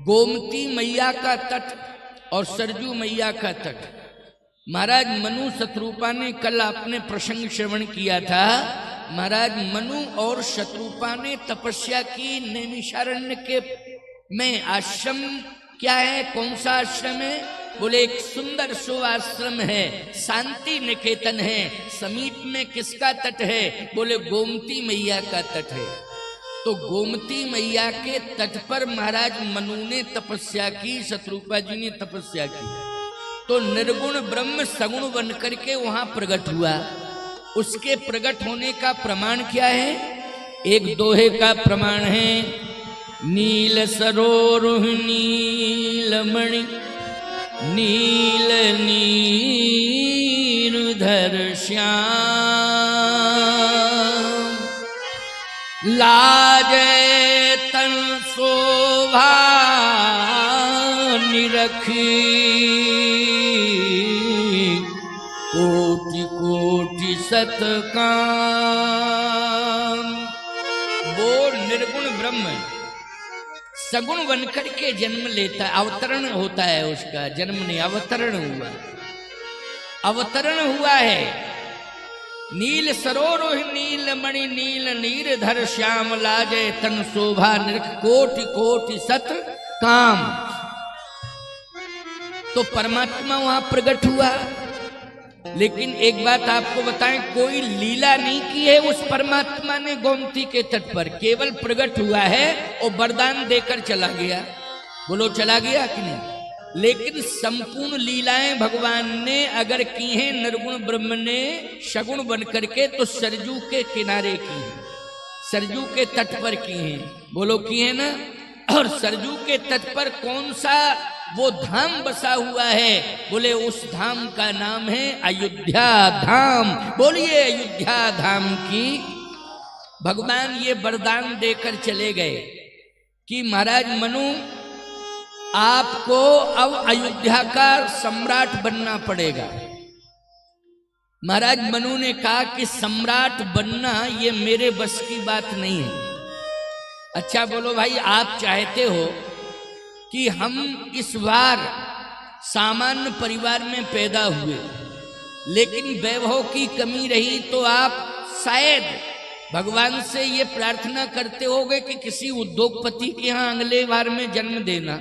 गोमती मैया का तट और सरजू मैया का तट। महाराज मनु शत्रुपा ने कल आपने प्रसंग श्रवण किया था। महाराज मनु और शत्रुपा ने तपस्या की नैमिषारण्य के में। आश्रम क्या है, कौन सा आश्रम है? बोले एक सुंदर शुभ आश्रम है, शांति निकेतन है। समीप में किसका तट है? बोले गोमती मैया का तट है। तो गोमती मैया के तट पर महाराज मनु ने तपस्या की, शत्रुपा जी ने तपस्या की। तो निर्गुण ब्रह्म सगुण बन करके वहां प्रकट हुआ। उसके प्रकट होने का प्रमाण क्या है? एक दोहे का प्रमाण है, नील सरोरुह नीलमणि नील नीरधर श्याम, लाजे तन शोभा निरखी, कोटि कोटि सतकाम। वो निर्गुण ब्रह्म सगुण बनकर के जन्म लेता है, अवतरण होता है उसका, जन्म नहीं अवतरण हुआ, अवतरण हुआ है। नील सरोरुह नीलमणि नील नीरधर श्याम, लाजे तन शोभा निरख, कोटि कोटि सत काम। तो परमात्मा वहां प्रकट हुआ। लेकिन एक बात आपको बताएं, कोई लीला नहीं की है उस परमात्मा ने गोमती के तट पर, केवल प्रकट हुआ है और वरदान देकर चला गया। बोलो चला गया कि नहीं? लेकिन संपूर्ण लीलाएं भगवान ने अगर की हैं निर्गुण ब्रह्म ने सगुण बन करके, तो सरजू के किनारे की है, सरजू के तट पर की हैं। बोलो की है ना? और सरजू के तट पर कौन सा वो धाम बसा हुआ है? बोले उस धाम का नाम है अयोध्या धाम। बोलिए अयोध्या धाम की। भगवान ये वरदान देकर चले गए कि महाराज मनु आपको अब अयोध्या का सम्राट बनना पड़ेगा। महाराज मनु ने कहा कि सम्राट बनना ये मेरे बस की बात नहीं है। अच्छा बोलो भाई, आप चाहते हो कि हम इस बार सामान्य परिवार में पैदा हुए, लेकिन वैभव की कमी रही, तो आप शायद भगवान से ये प्रार्थना करते होगे कि किसी उद्योगपति के यहाँ अगले बार में जन्म देना।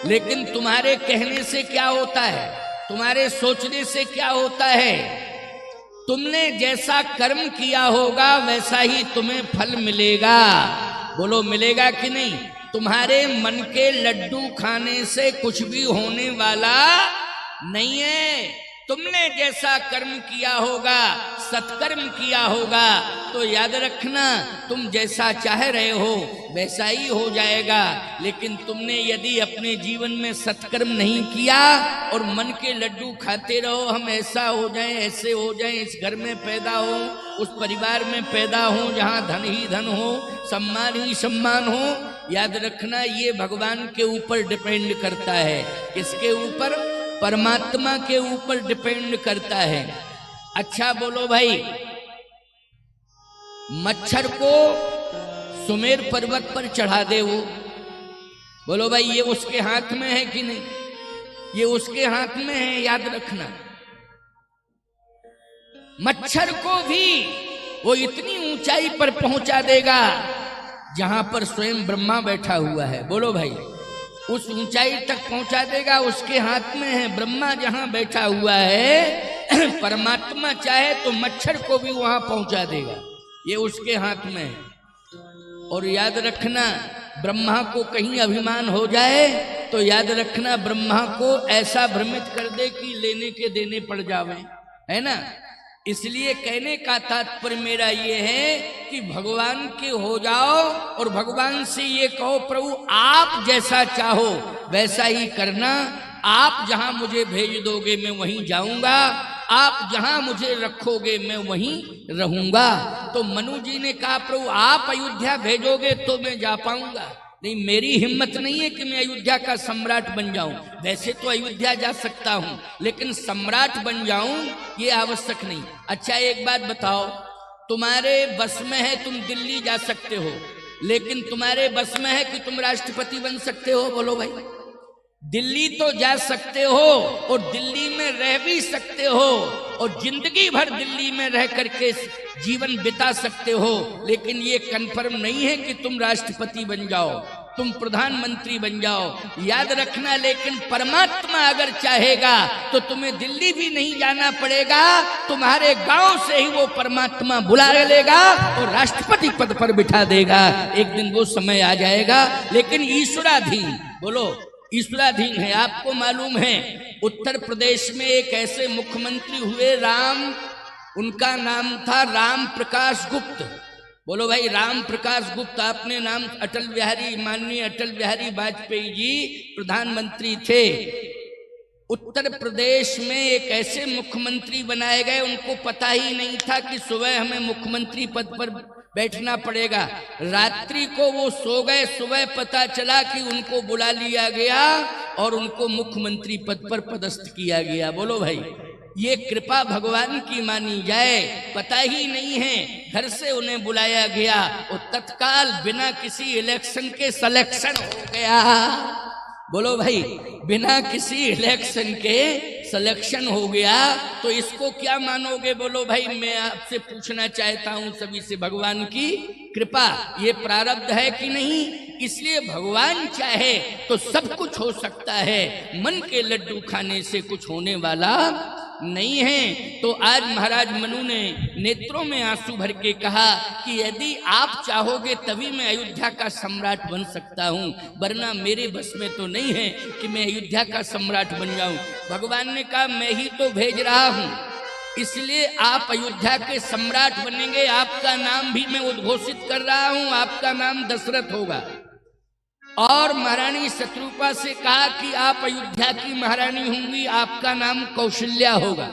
लेकिन तुम्हारे कहने से क्या होता है, तुम्हारे सोचने से क्या होता है? तुमने जैसा कर्म किया होगा वैसा ही तुम्हें फल मिलेगा। बोलो मिलेगा कि नहीं? तुम्हारे मन के लड्डू खाने से कुछ भी होने वाला नहीं है। तुमने जैसा कर्म किया होगा, सत्कर्म किया होगा, तो याद रखना तुम जैसा चाह रहे हो वैसा ही हो जाएगा। लेकिन तुमने यदि अपने जीवन में सत्कर्म नहीं किया और मन के लड्डू खाते रहो, हम ऐसा हो जाएं, ऐसे हो जाएं, इस घर में पैदा हो, उस परिवार में पैदा हो जहाँ धन ही धन हो, सम्मान ही सम्मान हो, याद रखना ये भगवान के ऊपर डिपेंड करता है। किसके ऊपर? परमात्मा के ऊपर डिपेंड करता है। अच्छा बोलो भाई, मच्छर को सुमेर पर्वत पर चढ़ा दे वो, बोलो भाई ये उसके हाथ में है कि नहीं? ये उसके हाथ में है, याद रखना। मच्छर को भी वो इतनी ऊंचाई पर पहुंचा देगा जहां पर स्वयं ब्रह्मा बैठा हुआ है। बोलो भाई, उस ऊंचाई तक पहुंचा देगा, उसके हाथ में है। ब्रह्मा जहां बैठा हुआ है, परमात्मा चाहे तो मच्छर को भी वहां पहुंचा देगा, ये उसके हाथ में है। और याद रखना, ब्रह्मा को कहीं अभिमान हो जाए तो याद रखना ब्रह्मा को ऐसा भ्रमित कर दे कि लेने के देने पड़ जावे, है ना? इसलिए कहने का तात्पर्य मेरा ये है कि भगवान के हो जाओ और भगवान से ये कहो, प्रभु आप जैसा चाहो वैसा ही करना। आप जहां मुझे भेज दोगे मैं वहीं जाऊंगा, आप जहां मुझे रखोगे मैं वहीं रहूंगा। तो मनु जी ने कहा, प्रभु आप अयोध्या भेजोगे तो मैं जा पाऊंगा, नहीं मेरी हिम्मत नहीं है कि मैं अयोध्या का सम्राट बन जाऊं। वैसे तो अयोध्या जा सकता हूं, लेकिन सम्राट बन जाऊं ये आवश्यक नहीं। अच्छा एक बात बताओ, तुम्हारे बस में है तुम दिल्ली जा सकते हो, लेकिन तुम्हारे बस में है कि तुम राष्ट्रपति बन सकते हो? बोलो भाई। दिल्ली तो जा सकते हो और दिल्ली में रह भी सकते हो और जिंदगी भर दिल्ली में रह करके जीवन बिता सकते हो, लेकिन ये कन्फर्म नहीं है कि तुम राष्ट्रपति बन जाओ, तुम प्रधानमंत्री बन जाओ। याद रखना, लेकिन परमात्मा अगर चाहेगा तो तुम्हें दिल्ली भी नहीं जाना पड़ेगा, तुम्हारे गांव से ही वो परमात्मा बुला लेगा और राष्ट्रपति पद पर बिठा देगा। एक दिन वो समय आ जाएगा, लेकिन ईश्वराधीन, बोलो ईश्वराधीन है। आपको मालूम है उत्तर प्रदेश में एक ऐसे मुख्यमंत्री हुए राम, उनका नाम था राम प्रकाश गुप्त। बोलो भाई, राम प्रकाश गुप्त। आपने नाम अटल बिहारी, माननीय अटल बिहारी वाजपेयी जी प्रधानमंत्री थे। उत्तर प्रदेश में एक ऐसे मुख्यमंत्री बनाए गए, उनको पता ही नहीं था कि सुबह हमें मुख्यमंत्री पद पर बैठना पड़ेगा। रात्रि को वो सो गए, सुबह पता चला कि उनको बुला लिया गया और उनको मुख्यमंत्री पद पर पदस्थ किया गया। बोलो भाई, ये कृपा भगवान की मानी जाए। पता ही नहीं है, घर से उन्हें बुलाया गया और तत्काल बिना किसी इलेक्शन के सिलेक्शन हो गया। बोलो भाई, बिना किसी इलेक्शन के सिलेक्शन हो गया, तो इसको क्या मानोगे? बोलो भाई, मैं आपसे पूछना चाहता हूं सभी से, भगवान की कृपा, ये प्रारब्ध है कि नहीं? इसलिए भगवान चाहे तो सब कुछ हो सकता है, मन के लड्डू खाने से कुछ होने वाला नहीं है। तो आज महाराज मनु ने नेत्रों में आंसू भर के कहा कि यदि आप चाहोगे तभी मैं अयोध्या का सम्राट बन सकता हूं, वरना मेरे बस में तो नहीं है कि मैं अयोध्या का सम्राट बन जाऊं। भगवान ने कहा मैं ही तो भेज रहा हूं, इसलिए आप अयोध्या के सम्राट बनेंगे। आपका नाम भी मैं उद्घोषित कर रहा हूं, आपका नाम दशरथ होगा। और महारानी शत्रुपा से कहा कि आप अयोध्या की महारानी होंगी, आपका नाम कौशल्या होगा।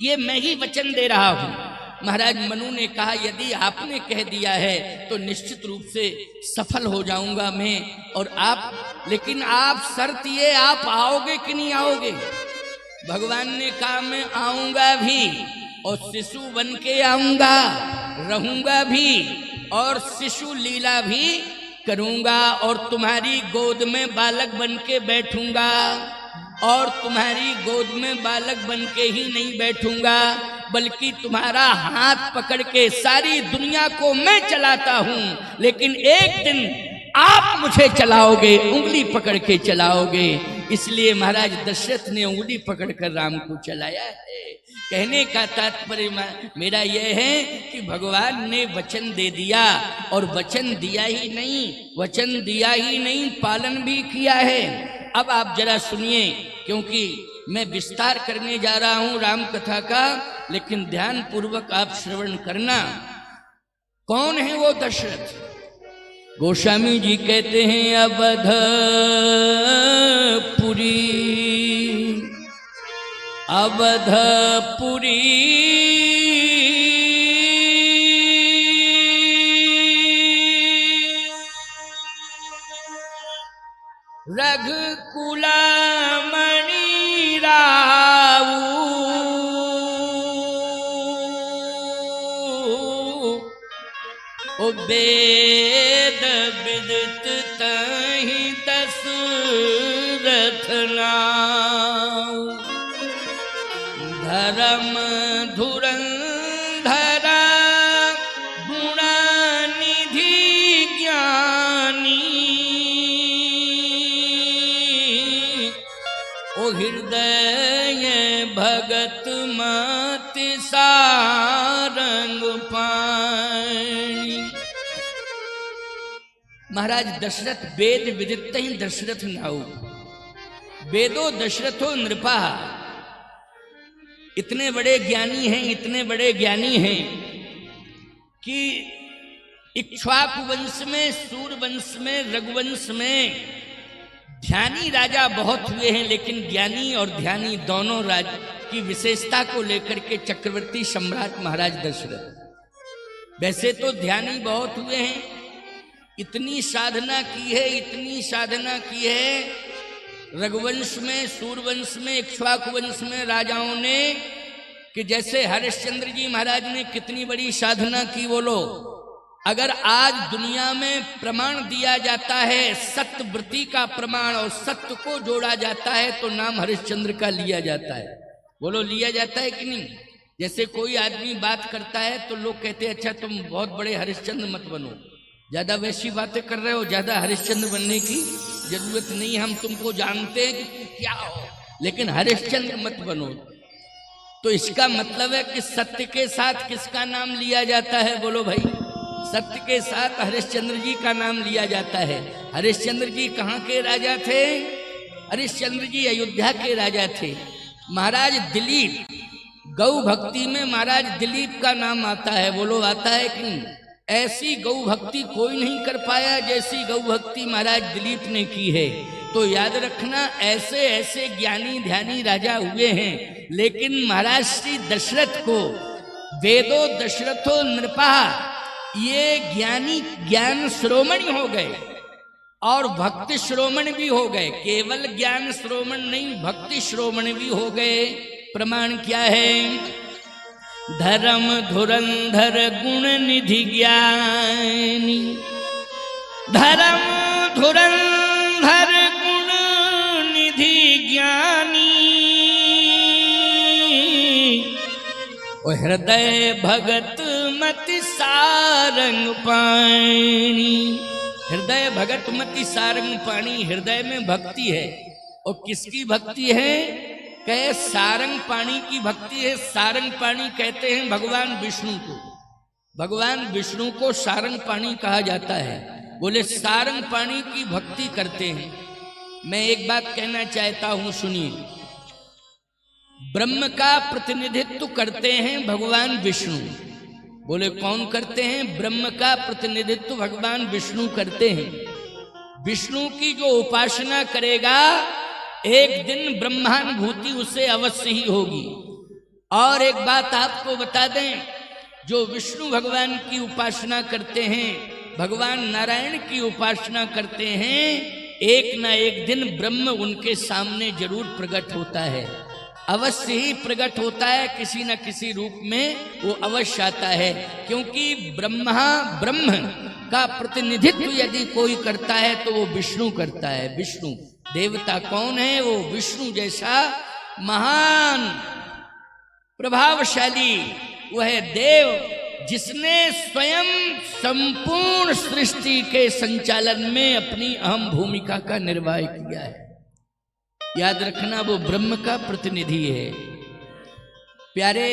ये मैं ही वचन दे रहा हूं। महाराज मनु ने कहा यदि आपने कह दिया है तो निश्चित रूप से सफल हो जाऊंगा मैं और आप, लेकिन आप शर्त ये, आप आओगे कि नहीं आओगे? भगवान ने कहा मैं आऊंगा भी और शिशु बन के आऊंगा, रहूंगा भी और शिशु लीला भी करूंगा और तुम्हारी गोद में बालक बन के बैठूंगा। और तुम्हारी गोद में बालक बन के ही नहीं बैठूंगा, बल्कि तुम्हारा हाथ पकड़ के सारी दुनिया को मैं चलाता हूं, लेकिन एक दिन आप मुझे चलाओगे, उंगली पकड़ के चलाओगे। इसलिए महाराज दशरथ ने उंगली पकड़कर राम को चलाया है। कहने का तात्पर्य मेरा यह है कि भगवान ने वचन दे दिया, और वचन दिया ही नहीं, वचन दिया ही नहीं, पालन भी किया है। अब आप जरा सुनिए, क्योंकि मैं विस्तार करने जा रहा हूं राम कथा का, लेकिन ध्यान पूर्वक आप श्रवण करना। कौन है वो दशरथ? गोस्वामी जी कहते हैं अवधपुरी, अवधपुरी रघुकुला मणि राऊ, ओ वेद विदित तहि दशरथ नाऊ, धर्म धुरंधरा गुणानिधि ज्ञानी, ओ हृदय भगत मति सारंग पाणी। महाराज दशरथ वेद विदित ही दशरथ नाऊ, वेदो दशरथो नृपा। इतने बड़े ज्ञानी हैं, इतने बड़े ज्ञानी हैं कि इक्ष्वाकु वंश में, सूर वंश में, रघुवंश में ध्यानी राजा बहुत हुए हैं, लेकिन ज्ञानी और ध्यानी दोनों राज की विशेषता को लेकर के चक्रवर्ती सम्राट महाराज दशरथ। वैसे तो ध्यानी बहुत हुए हैं, इतनी साधना की है, इतनी साधना की है रघुवंश में, सूरवंश में, इक्ष्वाकु वंश में राजाओं ने, कि जैसे हरिश्चंद्र जी महाराज ने कितनी बड़ी साधना की, बोलो। अगर आज दुनिया में प्रमाण दिया जाता है, सत्यव्रती का प्रमाण और सत्य को जोड़ा जाता है, तो नाम हरिश्चंद्र का लिया जाता है। बोलो, लिया जाता है कि नहीं? जैसे कोई आदमी बात करता है तो लोग कहते हैं अच्छा तुम बहुत बड़े हरिश्चंद्र मत बनो, ज्यादा वैसी बातें कर रहे हो, ज्यादा हरिश्चंद्र बनने की जरूरत नहीं, हम तुमको जानते हैं कि क्या हो, लेकिन हरिश्चंद्र मत बनो। तो इसका मतलब है कि सत्य के साथ किसका नाम लिया जाता है? बोलो भाई, सत्य के साथ हरिश्चंद्र जी का नाम लिया जाता है। हरिश्चंद्र जी कहाँ के राजा थे? हरिश्चंद्र जी अयोध्या के राजा थे। महाराज दिलीप, गौ भक्ति में महाराज दिलीप का नाम आता है। बोलो, आता है कि नहीं? ऐसी गौ भक्ति कोई नहीं कर पाया जैसी गौ भक्ति महाराज दिलीप ने की है। तो याद रखना, ऐसे ऐसे ज्ञानी ध्यानी राजा हुए हैं, लेकिन महाराज श्री दशरथ को वेदो दशरथो नृपा, ये ज्ञानी ज्ञान श्रोमणी हो गए और भक्ति श्रोमण भी हो गए। केवल ज्ञान श्रोमण नहीं, भक्ति श्रोमण भी हो गए। प्रमाण क्या है? धर्म धुरंधर गुण निधि ज्ञानी, धर्म धुरंधर गुण निधि ज्ञानी, ओ हृदय भगत मति सारंग पानी। हृदय भगत मति सारंग पानी, हृदय में भक्ति है। और किसकी भक्ति है? कहे सारंग पानी की भक्ति है। सारंग पानी कहते हैं भगवान विष्णु को। भगवान विष्णु को सारंग पानी कहा जाता है। बोले, सारंग पानी की भक्ति करते हैं। मैं एक बात कहना चाहता हूं, सुनिए। ब्रह्म का प्रतिनिधित्व करते हैं भगवान विष्णु। बोले, कौन करते हैं? ब्रह्म का प्रतिनिधित्व भगवान विष्णु करते हैं। विष्णु की जो उपासना करेगा, एक दिन ब्रह्मानुभूति उसे अवश्य ही होगी। और एक बात आपको बता दें, जो विष्णु भगवान की उपासना करते हैं, भगवान नारायण की उपासना करते हैं, एक ना एक दिन ब्रह्म उनके सामने जरूर प्रकट होता है। अवश्य ही प्रकट होता है, किसी न किसी रूप में वो अवश्य आता है। क्योंकि ब्रह्म का प्रतिनिधित्व यदि कोई करता है तो वो विष्णु करता है। विष्णु देवता कौन है? वो विष्णु जैसा महान प्रभावशाली वह देव, जिसने स्वयं संपूर्ण सृष्टि के संचालन में अपनी अहम भूमिका का निर्वाह किया है। याद रखना, वो ब्रह्म का प्रतिनिधि है। प्यारे,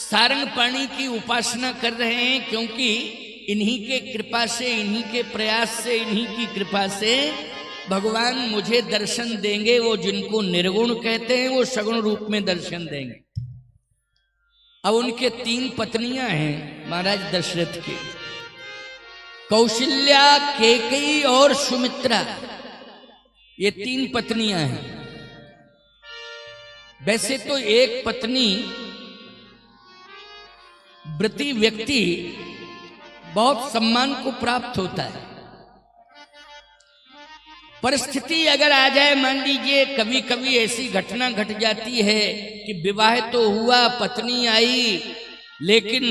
सारंग पाणी की उपासना कर रहे हैं, क्योंकि इन्हीं के कृपा से, इन्हीं के प्रयास से, इन्हीं की कृपा से भगवान मुझे दर्शन देंगे। वो जिनको निर्गुण कहते हैं, वो सगुण रूप में दर्शन देंगे। अब उनके 3 पत्नियां हैं महाराज दशरथ के, कौशल्या, कैकेयी और सुमित्रा। ये 3 पत्नियां हैं। वैसे तो एक पत्नी व्रती व्यक्ति बहुत सम्मान को प्राप्त होता है। परिस्थिति अगर आ जाए, मान लीजिए कभी कभी ऐसी घटना घट जाती है कि विवाह तो हुआ, पत्नी आई, लेकिन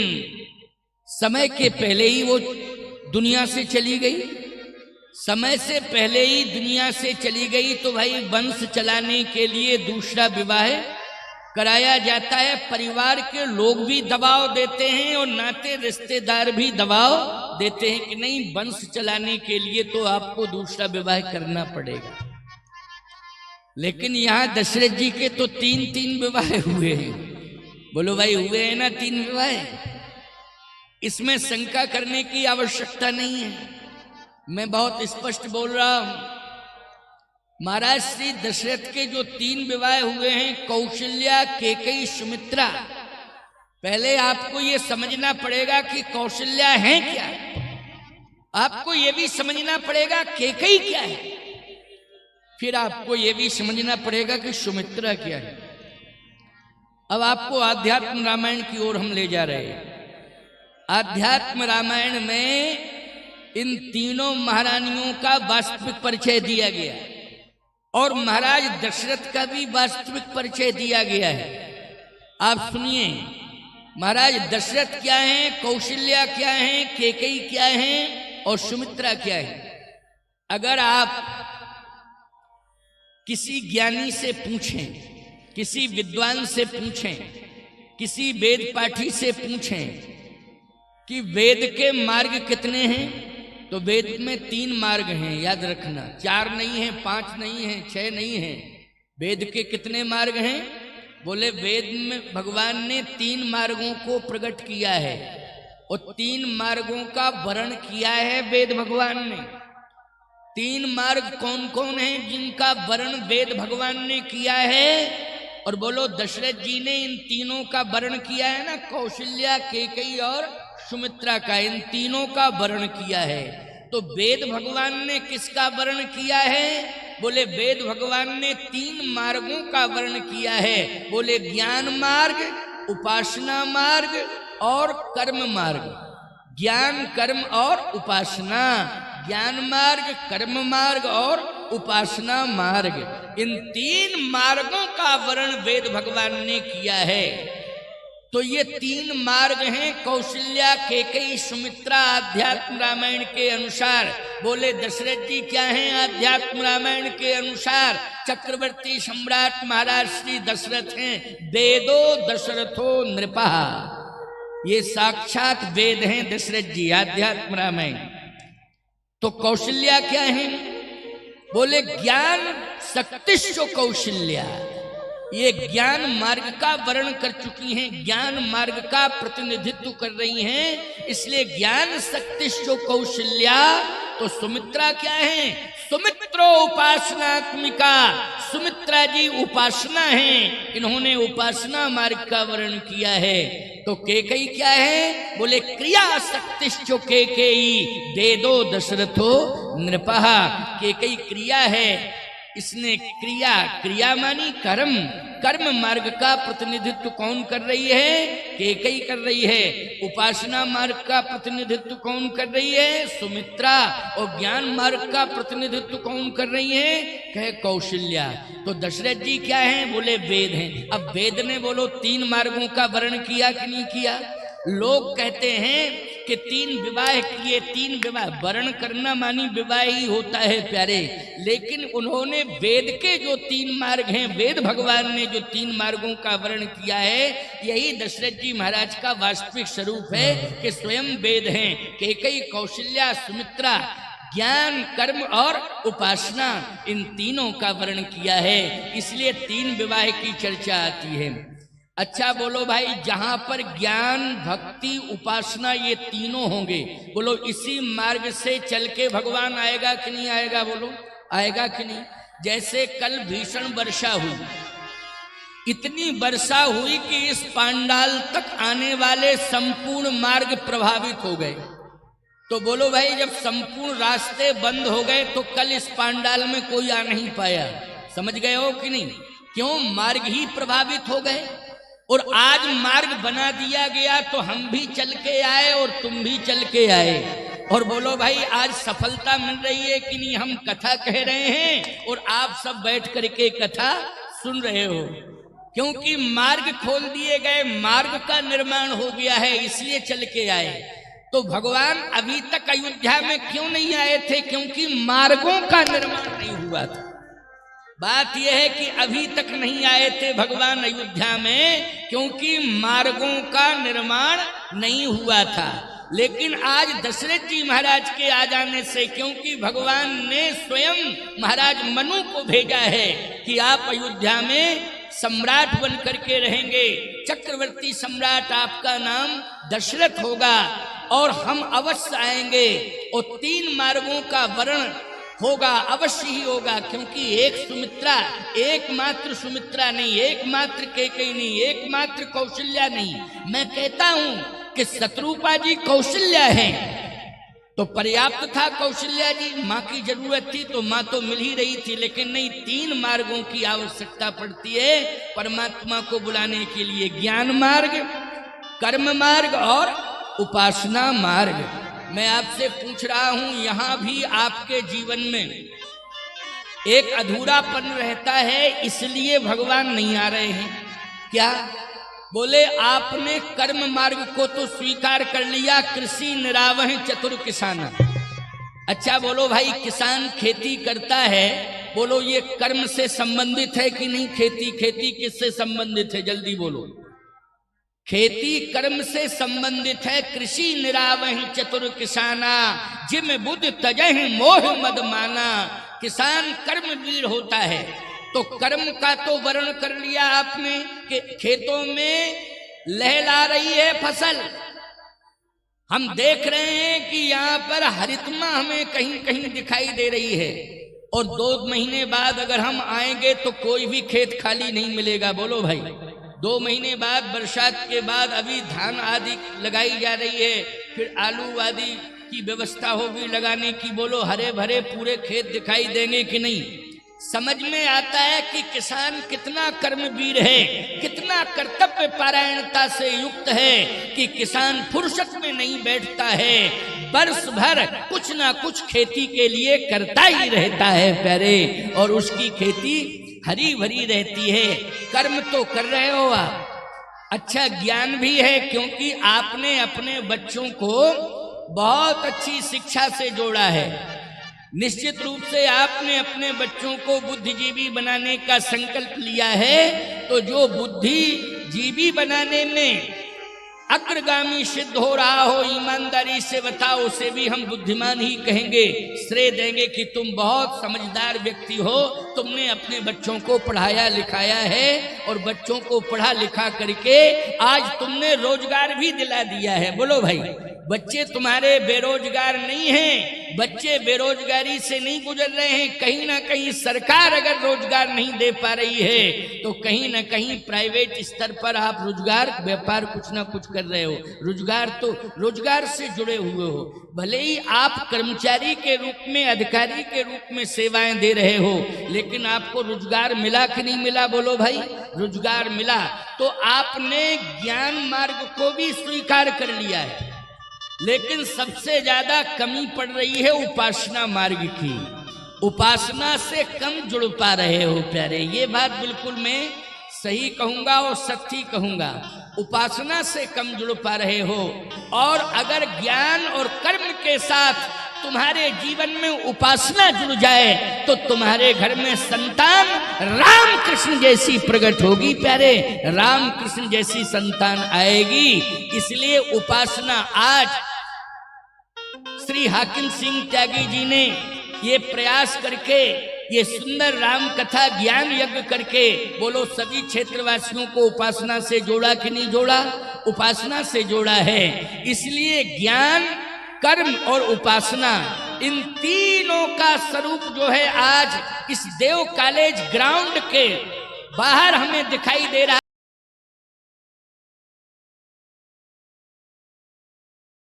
समय के पहले ही वो दुनिया से चली गई। समय से पहले ही दुनिया से चली गई तो भाई वंश चलाने के लिए दूसरा विवाह कराया जाता है। परिवार के लोग भी दबाव देते हैं और नाते रिश्तेदार भी दबाव देते हैं कि नहीं, वंश चलाने के लिए तो आपको दूसरा विवाह करना पड़ेगा। लेकिन यहाँ दशरथ जी के तो 3 विवाह हुए हैं। बोलो भाई, हुए हैं ना 3 विवाह? इसमें शंका करने की आवश्यकता नहीं है। मैं बहुत स्पष्ट बोल रहा हूं। महाराज श्री दशरथ के जो 3 विवाह हुए हैं, कौशल्या, कैकेयी, सुमित्रा, पहले आपको ये समझना पड़ेगा कि कौशल्या है क्या। आपको ये भी समझना पड़ेगा कैकेयी क्या है। फिर आपको ये भी समझना पड़ेगा कि सुमित्रा क्या है। अब आपको आध्यात्म रामायण की ओर हम ले जा रहे हैं। आध्यात्म रामायण में इन तीनों महारानियों का वास्तविक परिचय दिया गया है और महाराज दशरथ का भी वास्तविक परिचय दिया गया है। आप सुनिए, महाराज दशरथ क्या हैं, कौशल्या क्या हैं, कैकेयी क्या हैं और सुमित्रा क्या है। अगर आप किसी ज्ञानी से पूछें, किसी विद्वान से पूछें, किसी वेद पाठी से पूछें कि वेद के मार्ग कितने हैं, तो वेद में 3 मार्ग हैं, याद रखना। 4 नहीं है, 5 नहीं है, 6 नहीं है। वेद के कितने मार्ग हैं? बोले वेद में भगवान ने 3 मार्गों को प्रकट किया है और 3 मार्गों का वर्णन किया है वेद भगवान ने। 3 मार्ग कौन कौन हैं जिनका वर्णन वेद भगवान ने किया है? और बोलो दशरथ जी ने इन तीनों का वर्णन किया है ना, कौशल्या, कैकेयी और सुमित्रा का, इन तीनों का वर्णन किया है। तो वेद भगवान ने किसका वर्णन किया है? बोले वेद भगवान ने 3 मार्गों का वर्णन किया है। बोले ज्ञान मार्ग, उपासना मार्ग और कर्म मार्ग। ज्ञान, कर्म और उपासना, ज्ञान मार्ग, कर्म मार्ग और उपासना मार्ग, इन 3 मार्गों का वर्णन वेद भगवान ने किया है। तो ये 3 मार्ग हैं कौशल्या, कैकेयी, सुमित्रा आध्यात्म रामायण के अनुसार। बोले दशरथ जी क्या हैं आध्यात्म रामायण के अनुसार? चक्रवर्ती सम्राट महाराज श्री दशरथ हैं। वेदो दशरथो नृपः, ये साक्षात वेद हैं दशरथ जी आध्यात्म रामायण। तो कौशल्या क्या है? बोले ज्ञान शक्तिश्च कौशल्या, ये ज्ञान मार्ग का वर्णन कर चुकी हैं, ज्ञान मार्ग का प्रतिनिधित्व कर रही हैं, इसलिए ज्ञान शक्तिश्च कौशल्या। तो सुमित्रा क्या है? सुमित्रो उपासनात्मिका, सुमित्रा जी उपासना है, इन्होंने उपासना मार्ग का वर्णन किया है। तो कैकेयी क्या है? बोले क्रिया शक्तिश्च कैकेयी, वेदो दशरथो नृपः, कैकेयी क्रिया है, इसने क्रिया, क्रिया मानी कर्म, कर्म मार्ग का प्रतिनिधित्व कौन कर रही है? कैकेयी कर रही है। उपासना मार्ग का प्रतिनिधित्व कौन कर रही है? सुमित्रा। और ज्ञान मार्ग का प्रतिनिधित्व कौन कर रही है? कहे कौशल्या। तो दशरथ जी क्या हैं? बोले वेद हैं। अब वेद ने बोलो 3 मार्गों का वर्णन किया कि नहीं किया? लोग कहते हैं कि 3 विवाह किए, 3 विवाह, वर्ण करना मानी विवाह ही होता है प्यारे, लेकिन उन्होंने वेद के जो 3 मार्ग हैं, वेद भगवान ने जो 3 मार्गों का वर्णन किया है, यही दशरथ जी महाराज का वास्तविक स्वरूप है कि स्वयं वेद हैं। कैकेयी, कौशल्या, सुमित्रा, ज्ञान, कर्म और उपासना, इन तीनों का वर्णन किया है, इसलिए 3 विवाह की चर्चा आती है। अच्छा बोलो भाई, जहां पर ज्ञान, भक्ति, उपासना ये तीनों होंगे, बोलो इसी मार्ग से चल के भगवान आएगा कि नहीं आएगा? बोलो आएगा कि नहीं? जैसे कल भीषण वर्षा हुई, इतनी वर्षा हुई कि इस पांडाल तक आने वाले संपूर्ण मार्ग प्रभावित हो गए। तो बोलो भाई, जब संपूर्ण रास्ते बंद हो गए तो कल इस पांडाल में कोई आ नहीं पाया। समझ गए हो कि नहीं? क्यों? मार्ग ही प्रभावित हो गए। और आज मार्ग बना दिया गया तो हम भी चल के आए और तुम भी चल के आए। और बोलो भाई, आज सफलता मिल रही है कि नहीं? हम कथा कह रहे हैं और आप सब बैठ करके कथा सुन रहे हो, क्योंकि मार्ग खोल दिए गए, मार्ग का निर्माण हो गया है, इसलिए चल के आए। तो भगवान अभी तक अयोध्या में क्यों नहीं आए थे? क्योंकि मार्गों का निर्माण नहीं हुआ था। बात यह है कि अभी तक नहीं आए थे भगवान अयोध्या में क्योंकि मार्गों का निर्माण नहीं हुआ था। लेकिन आज दशरथ जी महाराज के आ जाने से, क्योंकि भगवान ने स्वयं महाराज मनु को भेजा है कि आप अयोध्या में सम्राट बन करके रहेंगे, चक्रवर्ती सम्राट आपका नाम दशरथ होगा और हम अवश्य आएंगे और 3 मार्गों का वर्णन होगा, अवश्य ही होगा। क्योंकि एक सुमित्रा, एकमात्र सुमित्रा नहीं, एकमात्र कैकेयी नहीं, एकमात्र कौशल्या नहीं, मैं कहता हूं कि शत्रुपा जी कौशल्या हैं तो पर्याप्त था। कौशल्या जी, माँ की जरूरत थी तो माँ तो मिल ही रही थी, लेकिन नहीं, 3 मार्गों की आवश्यकता पड़ती है परमात्मा को बुलाने के लिए। ज्ञान मार्ग, कर्म मार्ग और उपासना मार्ग। मैं आपसे पूछ रहा हूं, यहां भी आपके जीवन में एक अधूरापन रहता है, इसलिए भगवान नहीं आ रहे हैं क्या? बोले आपने कर्म मार्ग को तो स्वीकार कर लिया, कृषि निरावह चतुर किसान। अच्छा बोलो भाई, किसान खेती करता है, बोलो ये कर्म से संबंधित है कि नहीं? खेती खेती किससे संबंधित है? जल्दी बोलो। खेती कर्म से संबंधित है। कृषि निरावह चतुर किसाना, जिम बुध तजह मोह मद माना। किसान कर्मवीर होता है। तो कर्म का तो वर्णन कर लिया आपने कि खेतों में लहला रही है फसल। हम देख रहे हैं कि यहाँ पर हरितमा हमें कहीं कहीं दिखाई दे रही है, और 2 महीने बाद अगर हम आएंगे तो कोई भी खेत खाली नहीं मिलेगा। बोलो भाई, 2 महीने बाद बरसात के बाद अभी धान आदि लगाई जा रही है, फिर आलू आदि की व्यवस्था होगी लगाने की। बोलो हरे भरे पूरे खेत दिखाई देंगे कि नहीं? समझ में आता है कि किसान कितना कर्मवीर है, कितना कर्तव्य परायणता से युक्त है कि किसान फुर्सत में नहीं बैठता है, वर्ष भर कुछ ना कुछ खेती के लिए करता ही रहता है प्यारे, और उसकी खेती हरी भरी रहती है। कर्म तो कर रहे हो आप, अच्छा ज्ञान भी है, क्योंकि आपने अपने बच्चों को बहुत अच्छी शिक्षा से जोड़ा है। निश्चित रूप से आपने अपने बच्चों को बुद्धिजीवी बनाने का संकल्प लिया है, तो जो बुद्धिजीवी बनाने में अग्रगामी सिद्ध हो रहा हो, ईमानदारी से बताओ, उसे भी हम बुद्धिमान ही कहेंगे, श्रेय देंगे कि तुम बहुत समझदार व्यक्ति हो, तुमने अपने बच्चों को पढ़ाया लिखाया है, और बच्चों को पढ़ा लिखा करके आज तुमने रोजगार भी दिला दिया है। बोलो भाई, बच्चे तुम्हारे बेरोजगार नहीं हैं, बच्चे बेरोजगारी से नहीं गुजर रहे हैं। कहीं ना कहीं सरकार अगर रोजगार नहीं दे पा रही है, तो कहीं ना कहीं प्राइवेट स्तर पर आप रोजगार व्यापार कुछ ना कुछ कर रहे हो। रोजगार से जुड़े हुए हो, भले ही आप कर्मचारी के रूप में, अधिकारी के रूप में सेवाएं दे रहे हो, लेकिन आपको रोजगार मिला कि नहीं मिला? बोलो भाई, रोजगार मिला। तो आपने ज्ञान मार्ग को भी स्वीकार कर लिया है, लेकिन सबसे ज्यादा कमी पड़ रही है उपासना मार्ग की। उपासना से कम जुड़ पा रहे हो प्यारे, ये बात बिल्कुल मैं सही कहूंगा और सच्ची कहूंगा। उपासना से कम जुड़ पा रहे हो, और अगर ज्ञान और कर्म के साथ तुम्हारे जीवन में उपासना जुड़ जाए तो तुम्हारे घर में संतान राम कृष्ण जैसी प्रकट होगी प्यारे, राम कृष्ण जैसी संतान आएगी। इसलिए उपासना आज श्री हाकिम सिंह त्यागी जी ने ये प्रयास करके, ये सुंदर राम कथा ज्ञान यज्ञ करके, बोलो सभी क्षेत्रवासियों को उपासना से जोड़ा कि नहीं जोड़ा? उपासना से जोड़ा है। इसलिए ज्ञान, कर्म और उपासना, इन तीनों का स्वरूप जो है आज इस देव कॉलेज ग्राउंड के बाहर हमें दिखाई दे रहा है।